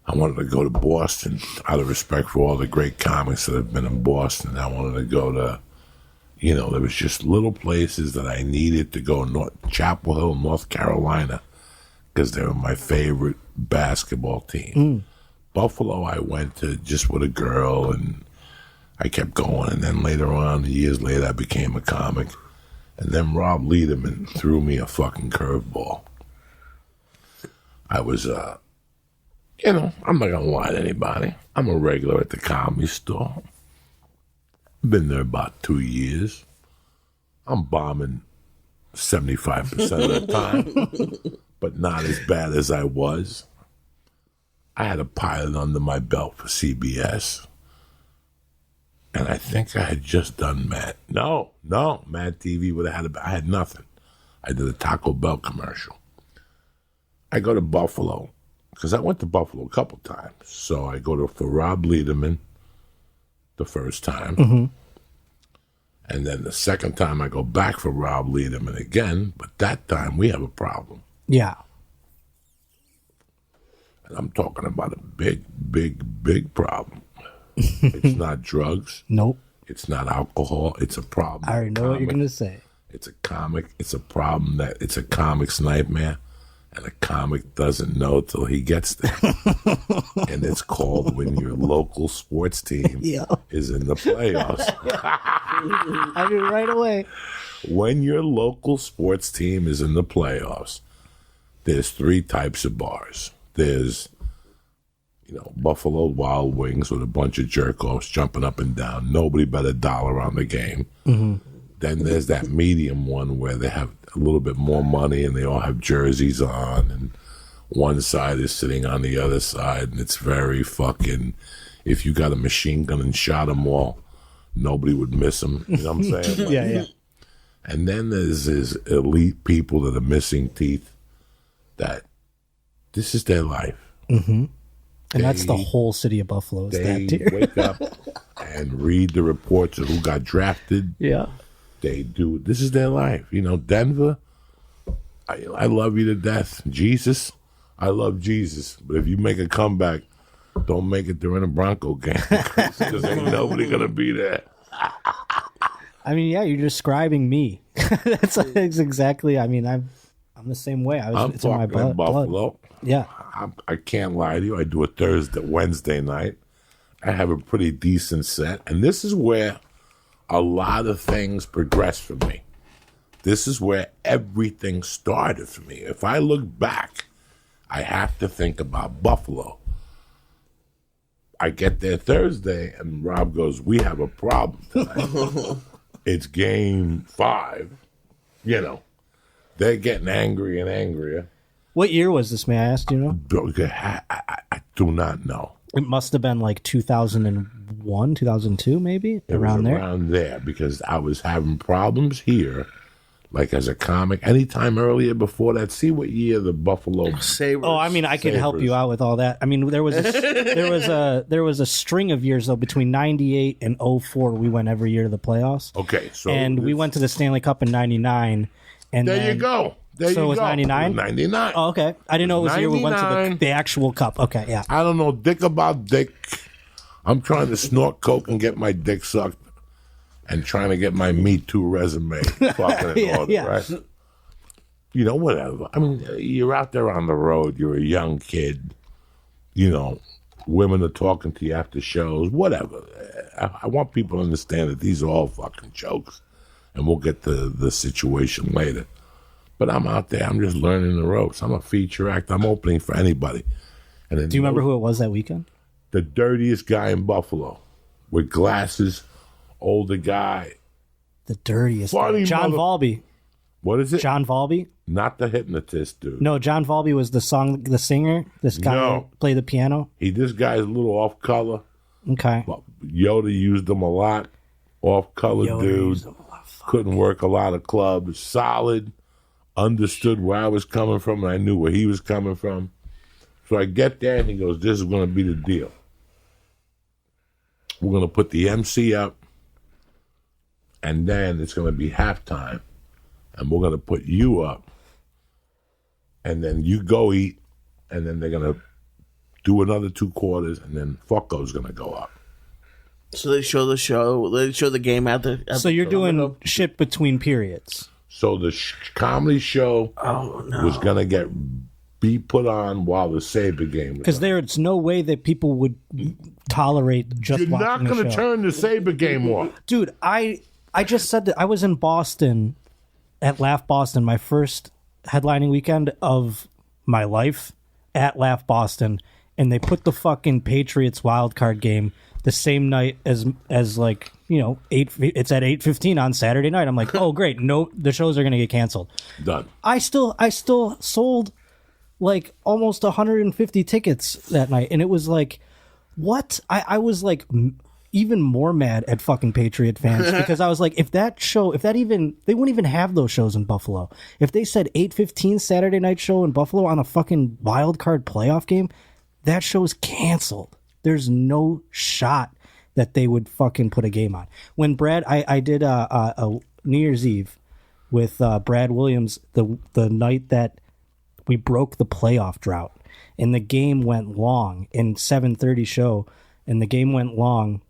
I wanted to go to Boston out of respect for all the great comics that have been in Boston. I wanted to go to, there was just little places that I needed to go. Chapel Hill, North Carolina, because they were my favorite basketball team. Buffalo, I went to just with a girl, and I kept going. And then later on, years later, I became a comic. And then Rob Lederman threw me a fucking curveball. I was, I'm not going to lie to anybody. I'm a regular at the Comedy Store. Been there about 2 years. I'm bombing 75% of the time, but not as bad as I was. I had a pilot under my belt for CBS, and I think I had just done Mad. No, Mad TV would have had. I had nothing. I did a Taco Bell commercial. I go to Buffalo because I went to Buffalo a couple times. So I go for Rob Lederman the first time. And then the second time I go back for Rob Lederman again, but that time we have a problem. Yeah. And I'm talking about a big, big, big problem. It's not drugs. Nope. It's not alcohol. It's a problem. I already know what you're going to say. It's a comic. It's a problem it's a comic's nightmare. And a comic doesn't know till he gets there. And it's called when your local sports team is in the playoffs. I knew right away. When your local sports team is in the playoffs, there's 3 types of bars. There's, Buffalo Wild Wings with a bunch of jerk-offs jumping up and down. Nobody bet $1 on the game. Then there's that medium one where they have a little bit more money and they all have jerseys on, and one side is sitting on the other side, and it's very fucking, if you got a machine gun and shot them all, nobody would miss them. You know what I'm saying? Yeah. And then there's this elite people that are missing teeth that this is their life. And that's the whole city of Buffalo. They wake up and read the reports of who got drafted. Yeah. They do. This is their life. Denver, I love you to death. Jesus, I love Jesus. But if you make a comeback, don't make it during a Bronco game because ain't nobody going to be there. I mean, yeah, you're describing me. That's exactly, I'm the same way. It's in my blood. Buffalo. Yeah. I can't lie to you. I do a Wednesday night. I have a pretty decent set. And this is where a lot of things progress for me. This is where everything started for me. If I look back, I have to think about Buffalo. I get there Thursday, and Rob goes, "We have a problem tonight." It's game 5. They're getting angry and angrier. What year was this, may I ask? Do you know? I do not know. It must have been like 2001, 2002, maybe? Around there, because I was having problems here, like as a comic. Anytime earlier before that, see what year the Buffalo Sabres. Oh, I could help you out with all that. There was a string of years though between 98 and 04. We went every year to the playoffs. Okay, so we went to the Stanley Cup in 99. And there you go. So it was 99? 99. Oh, okay. I didn't know it was the year we went to the actual cup. Okay, yeah. I don't know dick about dick. I'm trying to snort coke and get my dick sucked and trying to get my Me Too resume fucking in order, right? Whatever. You're out there on the road. You're a young kid. Women are talking to you after shows. Whatever. I want people to understand that these are all fucking jokes. And we'll get to the situation later. But I'm out there. I'm just learning the ropes. I'm a feature act. I'm opening for anybody. And then, do you remember who it was that weekend? The dirtiest guy in Buffalo with glasses, older guy. The dirtiest guy. John Valby. What is it? John Valby? Not the hypnotist, dude. No, John Valby was the singer. This guy who played the piano. This guy's a little off color. Okay. Yoda used him a lot. Off color dude. Couldn't work a lot of clubs. Solid. Understood where I was coming from, and I knew where he was coming from. So I get there, and he goes, "This is going to be the deal. We're going to put the MC up, and then it's going to be halftime, and we're going to put you up, and then you go eat, and then they're going to do another 2 quarters, and then Fucko's going to go up. So they show the show. They show the game at the. So you're doing shit between periods. So the comedy show was going to be put on while the Sabre game was because there's no way that people would tolerate just You're not watching the going to show. turn the Sabre game off. Dude, I just said that I was in Boston at Laugh Boston, my first headlining weekend of my life at Laugh Boston, and they put the fucking Patriots wildcard game the same night as like, you know, it's at 8:15 on Saturday night. I'm like, oh great, no, the shows are gonna get canceled. Done. I still sold like almost 150 tickets that night, and it was like, what? I was like even more mad at fucking Patriot fans because I was like, they wouldn't even have those shows in Buffalo. If they said 8:15 Saturday night show in Buffalo on a fucking wild card playoff game, that show's canceled. There's no shot that they would fucking put a game on. When Brad, I did a New Year's Eve with Brad Williams the night that we broke the playoff drought, and the game went long in 7:30 show, and the game went long,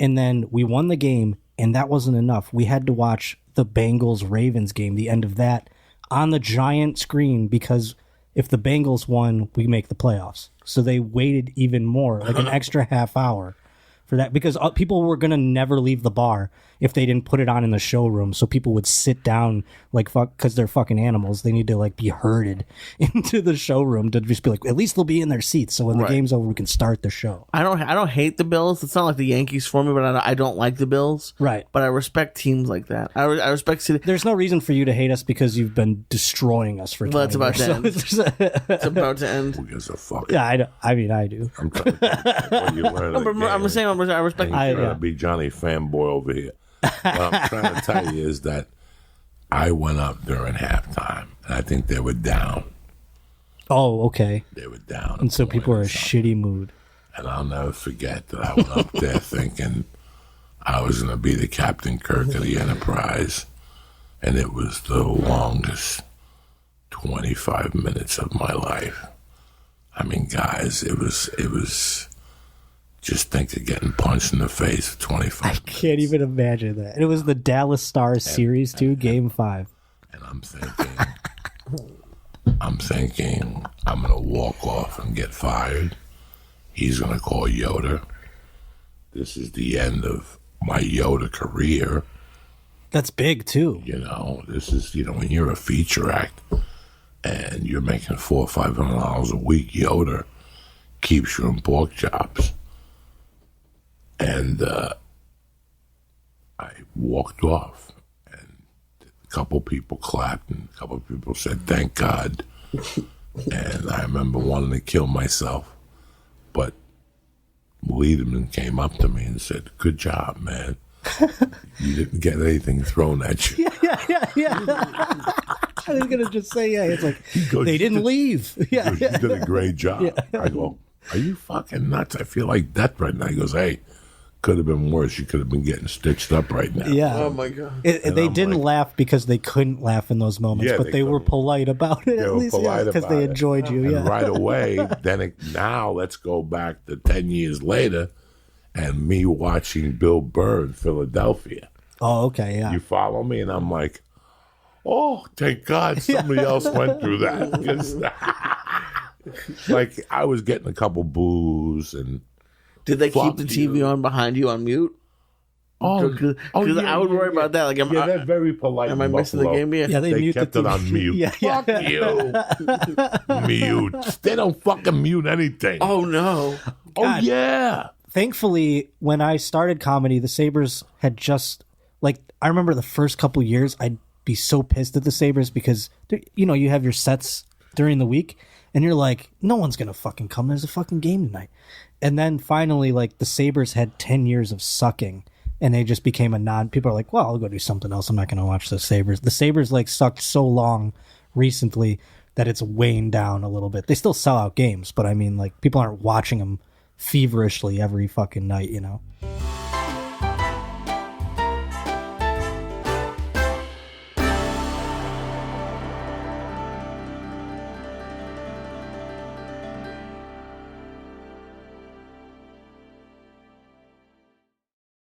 and then we won the game, and that wasn't enough. We had to watch the Bengals-Ravens game, the end of that, on the giant screen, because if the Bengals won, we make the playoffs. So they waited even more, like an extra half hour for that, because people were going to never leave the bar if they didn't put it on in the showroom. So people would sit down like fuck, because they're fucking animals. They need to like be herded into the showroom to just be like, at least they'll be in their seats. So when the game's over, we can start the show. I don't hate the Bills. It's not like the Yankees for me, but I don't like the Bills. Right. But I respect teams like that. I respect. There's no reason for you to hate us because you've been destroying us for 20 Well, it's about years. to end. It's about to end. Who gives a fuck? Yeah, I mean, I do. I'm trying to think what you learn of the game. I'm saying I respect. You're trying to be Johnny fanboy over here. What I'm trying to tell you is that I went up during halftime, and I think they were down. Oh, okay. They were down. And so people are in a shitty mood. And I'll never forget that I went up there thinking I was going to be the Captain Kirk of the Enterprise, and it was the longest 25 minutes of my life. I mean, guys, it was just think of getting punched in the face for 25 minutes. I can't even imagine that. And it was the Dallas Stars series too, Game 5. And I'm thinking, I'm going to walk off and get fired. He's going to call Yoda. This is the end of my Yoda career. That's big too. You know, this is, when you're a feature act and you're making $400 or $500 a week, Yoda keeps you in pork chops. And I walked off, and a couple people clapped, and a couple people said, "Thank God." And I remember wanting to kill myself, but Liederman came up to me and said, "Good job, man. You didn't get anything thrown at you." Yeah. I was gonna just say, it's like goes, they didn't leave. He goes, "You did a great job." Yeah. I go, "Are you fucking nuts? I feel like death right now." He goes, "Hey, could have been worse. You could have been getting stitched up right now." Yeah. Oh my God. They didn't laugh because they couldn't laugh in those moments, but they were polite about it. At least because they enjoyed you. And right away, now let's go back to 10 years later, and me watching Bill Burr in Philadelphia. Oh, okay, yeah. You follow me, and I'm like, oh, thank God somebody else went through that. Because, like, I was getting a couple boos and. Did they keep the TV on behind you on mute? Because I would worry about that. Like, they're very polite. Am I missing the game? Yeah, they kept it on mute. Yeah. Fuck you. Mute. They don't fucking mute anything. Oh, no. God. Oh, yeah. Thankfully, when I started comedy, the Sabres had just, like, I remember the first couple years, I'd be so pissed at the Sabres because, you have your sets during the week, and you're like, no one's going to fucking come. There's a fucking game tonight. And then finally, like, the Sabres had 10 years of sucking, and they just became people are like, well, I'll go do something else. I'm not going to watch the Sabres. The Sabres, like, sucked so long recently that it's weighing down a little bit. They still sell out games, but I mean, like, people aren't watching them feverishly every fucking night,